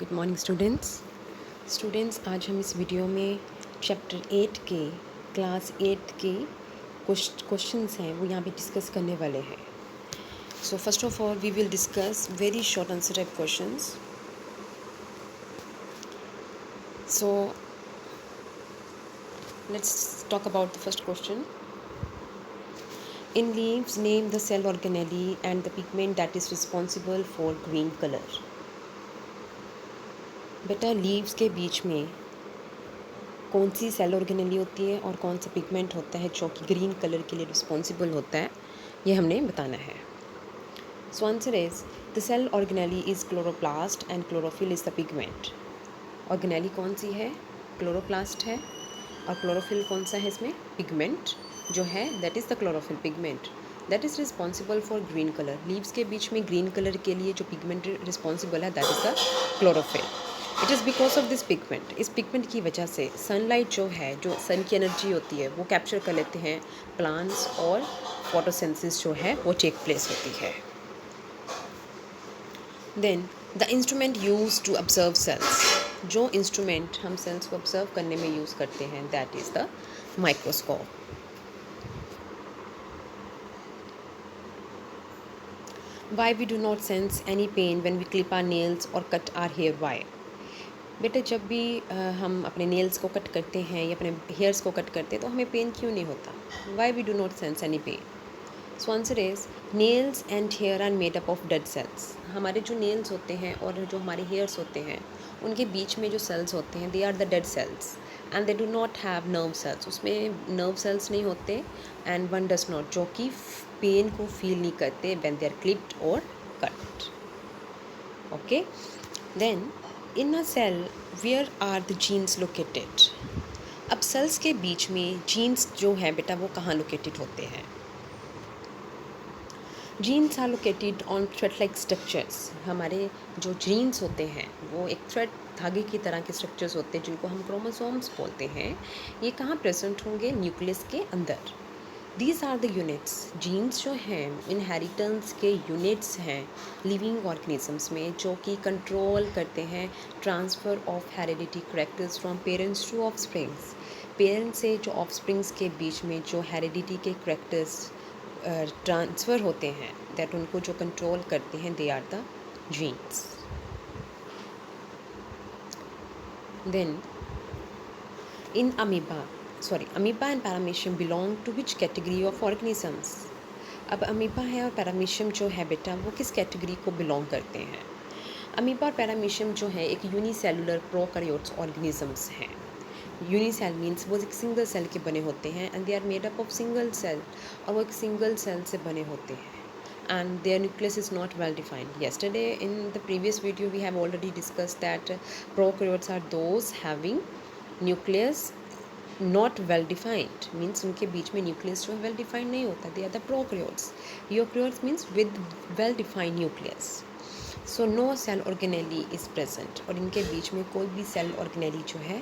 Good morning students आज हम इस वीडियो में चैप्टर 8 के क्लास 8 के क्वेश्चंस हैं वो यहाँ पे डिस्कस करने वाले हैं. So first of all we will discuss very short answer type questions. So let's talk about the first question. In leaves, name the cell organelle and the pigment that is responsible for green color. बेटा leaves के बीच में कौन सी cell organelle होती है और कौन सा पिगमेंट होता है जो कि ग्रीन कलर के लिए रिस्पॉन्सिबल होता है, ये हमने बताना है. So answer is the cell organelle is chloroplast and chlorophyll is the pigment. Organelle कौन सी है? क्लोरोप्लास्ट है. और क्लोरोफिल कौन सा है इसमें? पिगमेंट जो है that is the chlorophyll pigment that is responsible for green colour. Leaves के बीच में ग्रीन कलर के लिए जो पिगमेंट रिस्पॉन्सिबल है that is the chlorophyll. It is because of this pigment. इस पिगमेंट की वजह से सनलाइट जो है, जो सन की एनर्जी होती है वो कैप्चर कर लेते हैं प्लांट्स और फोटोसिंथेसिस जो है वो टेक प्लेस होती है. Then the instrument use to observe cells. जो इंस्ट्रूमेंट हम सेल्स को ऑब्जर्व करने में यूज़ करते हैं that is the microscope. Why we do not sense any pain when we clip our nails or cut our hair? Why? बेटे जब भी हम अपने नेल्स को कट करते हैं या अपने हेयर्स को कट करते हैं तो हमें पेन क्यों नहीं होता? Why we do not sense any pain? So answer is nails and hair are made up of dead cells. हमारे जो नेल्स होते हैं और जो हमारे हेयर्स होते हैं उनके बीच में जो सेल्स होते हैं they are the dead cells and they do not have nerve cells. उसमें नर्व सेल्स नहीं होते एंड वन डज नॉट, जो कि पेन को फील नहीं करते व्हेन दे आर क्लिप्ड और cut. Okay. Then in a cell where are the genes located. अब सेल्स के बीच में जीन्स जो है बेटा वो कहाँ लोकेटेड होते हैं? Genes are located on thread like structures. हमारे जो जीन्स होते हैं वो एक थ्रेड धागे की तरह के स्ट्रक्चर्स होते हैं जिनको हम क्रोमोसोम्स बोलते हैं. ये कहाँ प्रेजेंट होंगे? न्यूक्लियस के अंदर. These are the units. Genes जो हैं इनहेरिटेंस के यूनिट्स हैं लिविंग ऑर्गेनिजम्स में, जो कि कंट्रोल करते हैं transfer of heredity characters from parents to offsprings. Parents से जो ऑफस्प्रिंग्स के बीच में जो हेरिडिटी के करेक्टर्स ट्रांसफ़र होते हैं दैट उनको जो कंट्रोल करते हैं they are the genes. Then in amoeba and paramecium belong to which category of organisms? अब अमीबा है और पैरामीशियम जो है बेटा वो किस कैटेगरी को बिलोंग करते हैं? अमीबा और पैरामीशियम जो है एक यूनिसेलुलर प्रोकैरियोट्स ऑर्गेनिजम्स हैं. यूनिसेल मीन्स वो एक सिंगल सेल के बने होते हैं and they are made up of single cell, और वो एक सिंगल सेल से बने होते हैं and their nucleus is not well defined. Yesterday in the previous video we have already discussed that prokaryotes are those having nucleus not well defined. Means उनके बीच में nucleus जो है वेल डिफाइंड नहीं होता. They are the prokaryotes. Eukaryotes means with well defined nucleus. So no cell organelle is present. और इनके बीच में कोई भी सेल ऑर्गेनेली जो है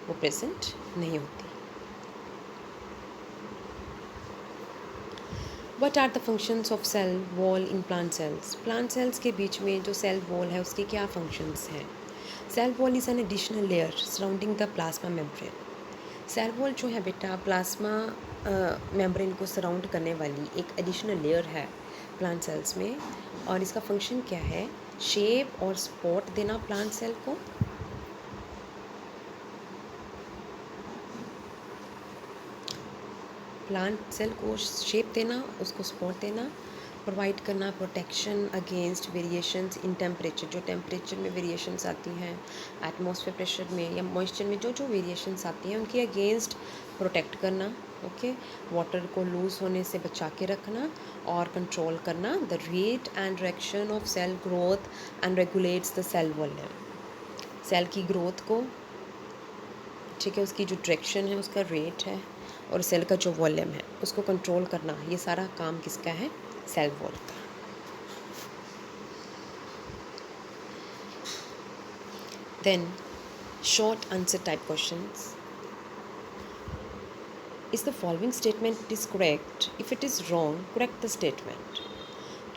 वो प्रेजेंट नहीं होती. What are the functions of cell wall in plant cells. Plant cells के बीच में जो सेल वॉल है उसके क्या फंक्शंस हैं? Cell wall is an additional layer surrounding the plasma membrane. Cell wall जो है बेटा प्लाज्मा मेम्ब्रेन को सराउंड करने वाली एक एडिशनल लेयर है प्लांट सेल्स में. और इसका फंक्शन क्या है? शेप और सपोर्ट देना प्लांट सेल को. प्लांट सेल को शेप देना, उसको सपोर्ट देना, प्रोवाइड करना protection against variations in temperature. जो टेम्परेचर में वेरिएशंस आती हैं, एटमॉस्फेयर प्रेशर में या मॉइस्चर में जो जो वेरिएशंस आती हैं उनके अगेंस्ट प्रोटेक्ट करना. ओके. वाटर को लूज होने से बचा के रखना और कंट्रोल करना the rate and direction of cell growth and regulates the cell volume. Cell की ग्रोथ को, ठीक है, उसकी जो डायरेक्शन है उसका रेट है और सेल का जो वॉल्यूम है उसको कंट्रोल करना, ये सारा काम किसका है? सेल वॉल का. Then short answer type questions. Is the following statement is correct? If it is wrong correct the statement.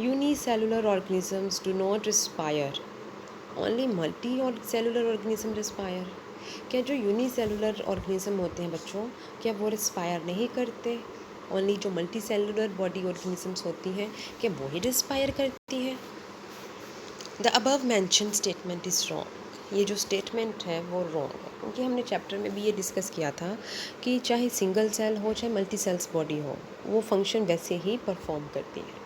Unicellular organisms do not respire. Only multi और सेलुलर ऑर्गेनिज्म रिस्पायर। क्या जो यूनिसेलुलर ऑर्गेनिज्म होते हैं बच्चों, क्या वो respire नहीं करते? ओनली जो मल्टी सेलुलर बॉडी ऑर्गेनिजम्स होती हैं, क्या वो ही रिस्पायर करती हैं? The above mention statement is wrong. ये जो स्टेटमेंट है वो रॉन्ग है, क्योंकि हमने चैप्टर में भी ये डिस्कस किया था कि चाहे सिंगल सेल हो चाहे मल्टी सेल्स बॉडी हो, वो फंक्शन वैसे ही परफॉर्म करती है।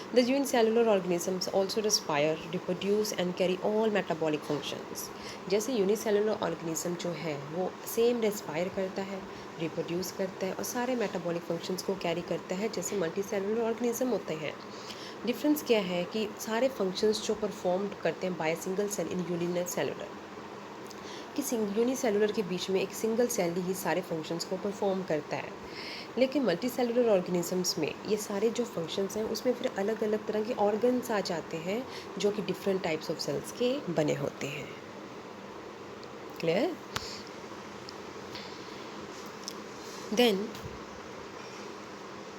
The unicellular organisms also respire, reproduce and carry all metabolic functions. जैसे यूनिसेलुलर ऑर्गेनिज्म जो है वो सेम रेस्पायर करता है, रिप्रोड्यूस करता है और सारे मेटाबॉलिक फंक्शंस को कैरी करता है जैसे मल्टी सेलुलर ऑर्गेनिज्म होते हैं। डिफरेंस क्या है कि सारे फंक्शंस जो परफॉर्म करते हैं by single cell in unicellular, कि यूनिसेलुलर के बीच में एक सिंगल सेल ही सारे फंक्शंस को परफॉर्म करता है। लेकिन मल्टी सेलुलर ऑर्गेनिजम्स में ये सारे जो फंक्शंस हैं उसमें फिर अलग अलग तरह के ऑर्गन्स आ जाते हैं जो कि डिफरेंट टाइप्स ऑफ सेल्स के बने होते हैं। Clear? Then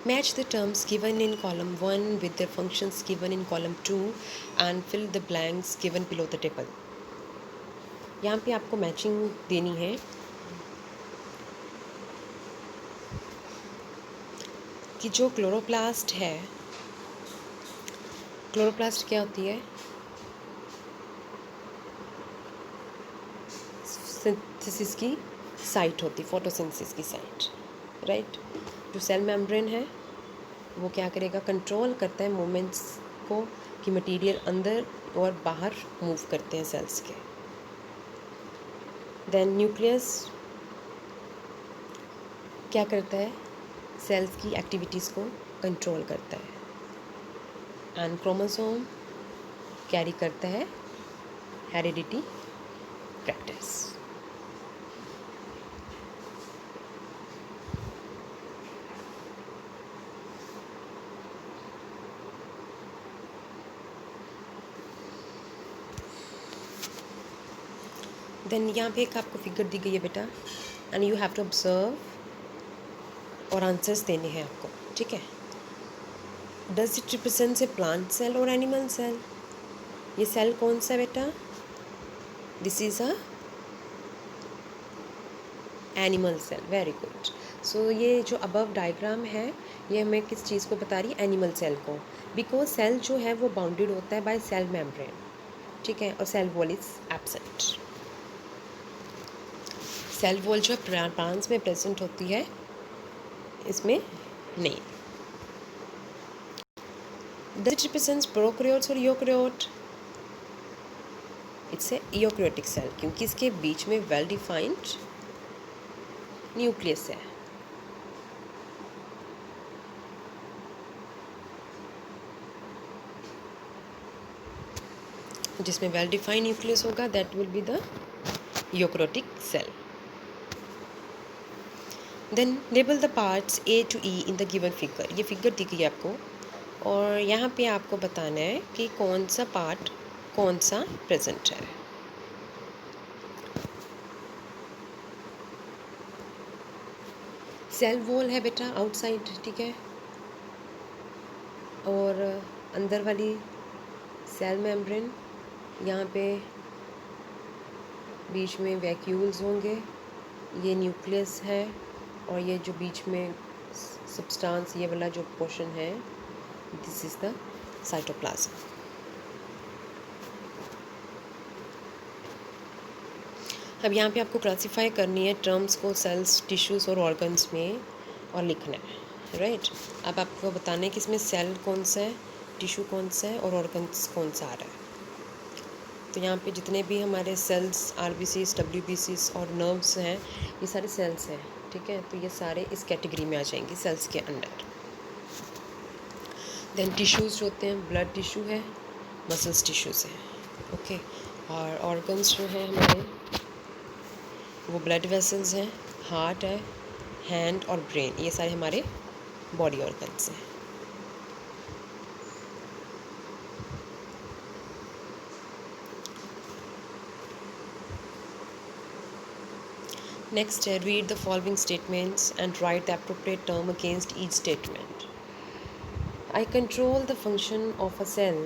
match the terms given in column 1 with the functions given in column 2 and fill the blanks given below the table. यहाँ पे आपको मैचिंग देनी है कि जो क्लोरोप्लास्ट है, क्लोरोप्लास्ट क्या होती है? सिंथेसिस की साइट होती, फोटोसिंथेसिस की साइट, राइट। जो सेल मेम्ब्रेन है वो क्या करेगा? कंट्रोल करता है मूवमेंट्स को कि मटेरियल अंदर और बाहर मूव करते हैं सेल्स के। देन न्यूक्लियस क्या करता है? सेल्स की एक्टिविटीज़ को कंट्रोल करता है। एंड क्रोमोसोम कैरी करता है हेरिडिटी प्रैक्टिस। देन यहाँ पे एक आपको फिगर दी गई है बेटा, and you have to observe और आंसर्स देने हैं आपको, ठीक है। Does it represents a plant cell और एनिमल सेल? ये सेल कौन सा है बेटा? This is a animal cell. Very good. So ये जो अबव डायग्राम है ये हमें किस चीज़ को बता रही है? एनिमल सेल को। बिकॉज सेल जो है वो बाउंडेड होता है बाय सेल मेम्ब्रेन, ठीक है, और cell wall is absent. Cell wall जो प्लांट्स में प्रेजेंट होती है, इसमें नहीं। डज इट रिप्रेजेंट्स प्रोकैरियोट्स और eukaryote? It's a eukaryotic cell, क्योंकि इसके बीच में वेल डिफाइंड न्यूक्लियस है। जिसमें वेल डिफाइंड न्यूक्लियस होगा that will be the eukaryotic cell. Then label the parts A to E in the given figure. ये figure दी गई है आपको और यहाँ पे आपको बताना है कि कौन सा पार्ट कौन सा प्रेजेंट है। सेल वॉल है बेटा आउटसाइड, ठीक है, और अंदर वाली सेल मेम्ब्रेन, यहाँ पे बीच में वैक्यूल्स होंगे, ये न्यूक्लियस है, और ये जो बीच में सब्सटेंस ये वाला जो पोर्शन है दिस इज़ द साइटोप्लाज्म। अब यहाँ पे आपको क्लासिफाई करनी है टर्म्स को सेल्स, टिश्यूज़ और ऑर्गन्स में और लिखना है, राइट। अब आपको बताना है कि इसमें सेल कौन सा है, टिश्यू कौन सा है और ऑर्गन्स कौन सा आ रहा है। तो यहाँ पे जितने भी हमारे सेल्स, आरबीसीज, डब्ल्यूबीसीज और नर्व्स हैं, ये सारे सेल्स हैं, ठीक है। तो ये सारे इस कैटेगरी में आ जाएंगे सेल्स के अंडर। देन टिश्यूज़ जो होते हैं, ब्लड टिश्यू है, मसल्स टिश्यूज़ हैं, ओके। और ऑर्गन्स जो हैं हमारे वो ब्लड वेसल्स हैं, हार्ट है, हैंड और ब्रेन, ये सारे हमारे बॉडी ऑर्गन्स हैं। Next, read the following statements and write the appropriate term against each statement. I control the function of a cell.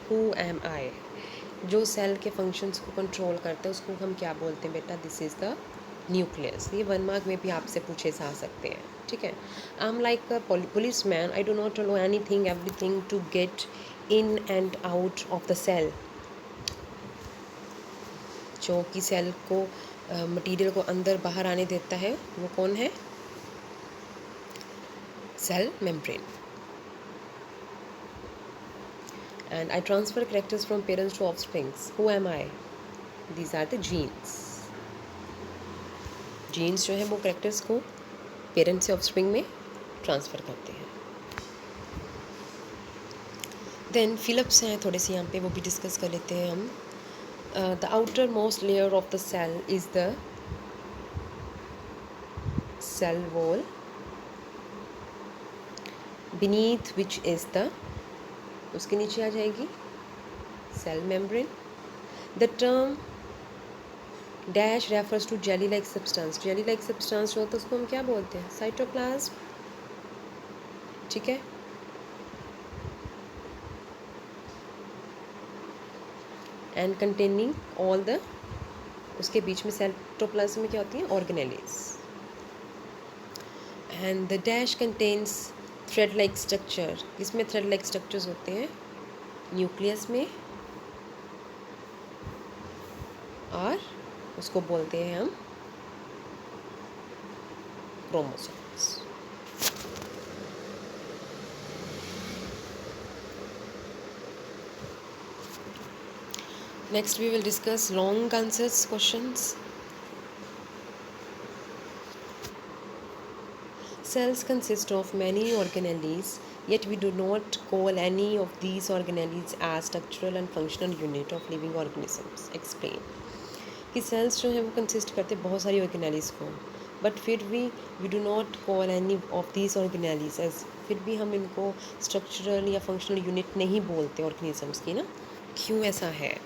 Who am I? जो सेल के functions को कंट्रोल करता है उसको हम क्या बोलते हैं बेटा? This is the nucleus. ये 1 मार्क में भी आपसे पूछे जा सकते हैं, ठीक है। I am like a policeman, I do not know anything everything to get in and out of the cell. जो कि सेल को मटेरियल को अंदर बाहर आने देता है वो कौन है? Cell membrane. And I transfer characters from parents to offsprings. Who am I? These are the genes. Genes जो है वो characters को पेरेंट से ऑफस्प्रिंग में ट्रांसफ़र करते हैं। देन फिलिप्स हैं थोड़े से यहाँ पे, वो भी डिस्कस कर लेते हैं हम। The outermost layer of the cell is the cell wall beneath which is the, उसके नीचे आ जाएगी cell membrane. The term dash refers to jelly like substance. Jelly like substance जो होता है उसको हम क्या बोलते हैं? साइटोप्लाज्म, ठीक है। एंड कंटेनिंग ऑल द, उसके बीच में साइटोप्लाज्म में क्या होती हैं? Organelles. And the dash contains thread like structure. इसमें थ्रेड लाइक स्ट्रक्चर्स होते हैं न्यूक्लियस में, और उसको बोलते हैं हम chromosomes. Next we will discuss long answers questions. Cells consist of many organelles, yet we do not call any of these organelles as structural and functional unit of living organisms. Explain. कि cells जो है वो consist करते बहुत सारी organelles को, but फिर भी we do not call any of these organelles as, फिर भी हम इनको structural या functional unit नहीं बोलते organisms की ना। क्यों ऐसा है?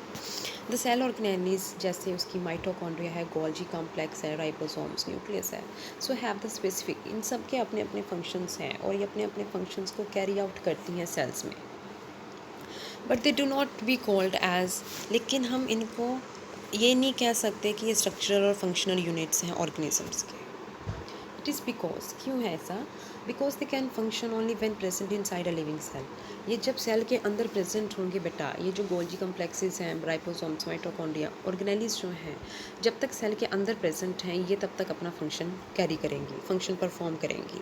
द सेल ऑर्गेनेलीज, जैसे उसकी माइटोकॉन्ड्रिया है, गोल्जी कॉम्प्लेक्स है, राइबोसोम्स, न्यूक्लियस है, सो हैव द स्पेसिफिक, इन सब के अपने अपने फंक्शंस हैं और ये अपने अपने फंक्शंस को कैरी आउट करती हैं सेल्स में, but they do not be called as, लेकिन हम इनको ये नहीं कह सकते कि ये स्ट्रक्चरल और फंक्शनल यूनिट्स हैं ऑर्गेनिजम्स के। इट इज़ बिकॉज, क्यों है ऐसा? Because they can function only when present inside a living cell. ये जब सेल के अंदर प्रेजेंट होंगे बेटा, ये जो गोल्जी कम्प्लेक्सेस हैं, राइबोसोम्स, माइटोकॉन्ड्रिया, ऑर्गेनेलीज जो हैं, जब तक सेल के अंदर प्रेजेंट हैं ये तब तक अपना फंक्शन कैरी करेंगी, फंक्शन परफॉर्म करेंगी।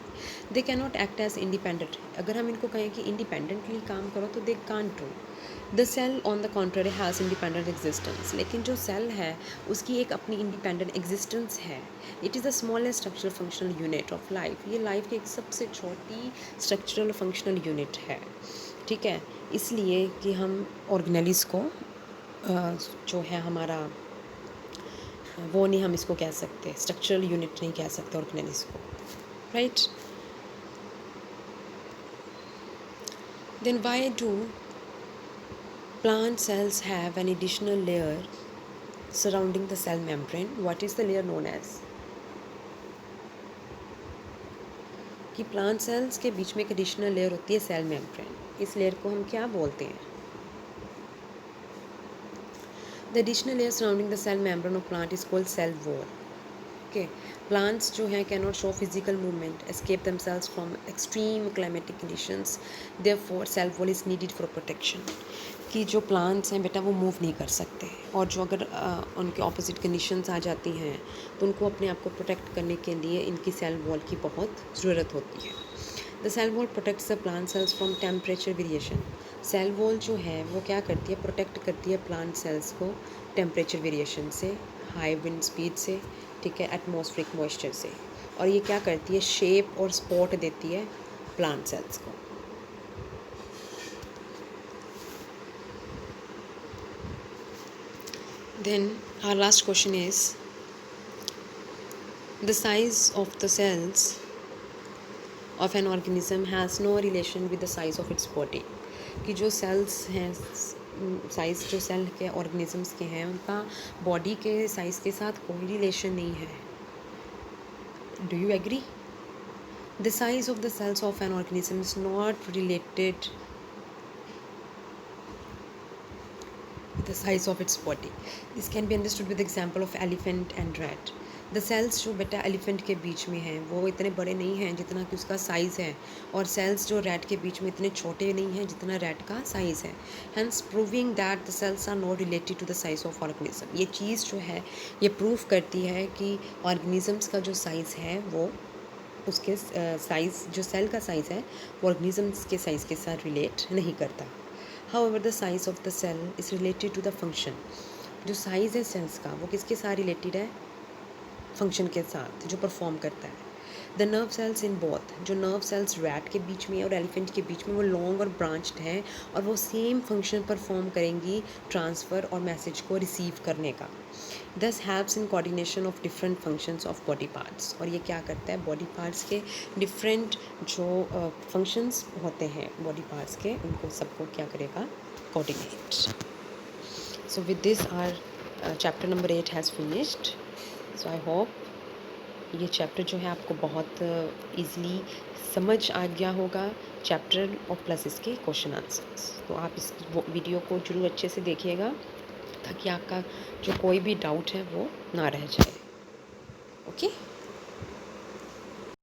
They can not act as independent. अगर हम इनको कहें कि इंडिपेंडेंटली काम करो तो they can't do. The cell on the contrary has independent existence. लेकिन जो सेल है उसकी एक अपनी इंडिपेंडेंट एग्जिस्टेंस है। It is the smallest structural functional unit of life. ये लाइफ की एक सबसे छोटी स्ट्रक्चरल फंक्शनल यूनिट है, ठीक है। इसलिए कि हम ऑर्गेनेलिस को जो है हमारा वो नहीं, हम इसको कह सकते स्ट्रक्चरल यूनिट नहीं कह सकते ऑर्गेनेलिस को, right. Then why do plant cells have an additional layer surrounding the cell membrane? What is the layer known as? कि प्लांट सेल्स के बीच में एक एडिशनल लेयर होती है सेल मेम्ब्रेन। इस लेयर को हम क्या बोलते हैं? The additional layer surrounding the cell membrane of plant is called cell wall. Okay, plants जो हैं can not show physical movement, escape themselves from extreme climatic conditions, therefore cell wall is needed for protection. कि जो plants हैं बेटा वो move नहीं कर सकते, और जो अगर उनके ऑपोजिट कंडीशंस आ जाती हैं तो उनको अपने आप को प्रोटेक्ट करने के लिए इनकी सेल वॉल की बहुत ज़रूरत होती है। The cell wall protects the plant cells from temperature variation. Cell wall जो है वो क्या करती है? प्रोटेक्ट करती है प्लांट सेल्स को टेम्परेचर वेरिएशन से, हाई विंड स्पीड से, ठीक है, एटमॉस्फेरिक मॉइस्चर से। और ये क्या करती है? शेप और सपोर्ट देती है प्लांट सेल्स को। Then our last question is, the size of the cells of an organism has no relation with the size of its body. कि जो सेल्स हैं, साइज़ जो सेल के ऑर्गेनिजम्स के हैं उनका बॉडी के साइज़ के साथ कोई रिलेशन नहीं है। Do you agree? The size of the cells of an organism is not related, the size of its body. This can be understood with the example of elephant and rat. The cells जो बेटा elephant के बीच में हैं वो इतने बड़े नहीं हैं जितना कि उसका साइज़ है, और सेल्स जो रैट के बीच में इतने छोटे नहीं हैं जितना रैट का साइज़ है. Hence proving that the cells are not related to the size of organism. ये चीज़ जो है ये प्रूव करती है कि ऑर्गेनिजम्स का जो साइज़ है वो उसके साइज़ जो सेल का साइज़ है वो ऑर्गेनिजम्स के साइज़ के साथ रिलेट नहीं करता. However, the size of the cell is related to the function. जो साइज़ है सेल्स का वो किसके साथ रिलेटेड है? फंक्शन के साथ जो परफॉर्म करता है. The nerve cells in both, जो नर्व सेल्स रैट के बीच में और एलिफेंट के बीच में वो लॉन्ग और ब्रांच्ड हैं और वो सेम फंक्शन परफॉर्म करेंगी ट्रांसफ़र और मैसेज को रिसीव करने का. This helps in coordination of different functions of body parts. और ये क्या करता है? बॉडी पार्ट्स के डिफरेंट जो फंक्शंस होते हैं बॉडी पार्ट्स के उनको सबको क्या करेगा? Coordinate. So with this our chapter number 8 has finished. So I hope ये चैप्टर जो है आपको बहुत ईज़िली समझ आ गया होगा, चैप्टर और प्लस इसके क्वेश्चन आंसर्स. तो आप इस वीडियो को जरूर अच्छे से देखिएगा ताकि आपका जो कोई भी डाउट है वो ना रह जाए. ओके.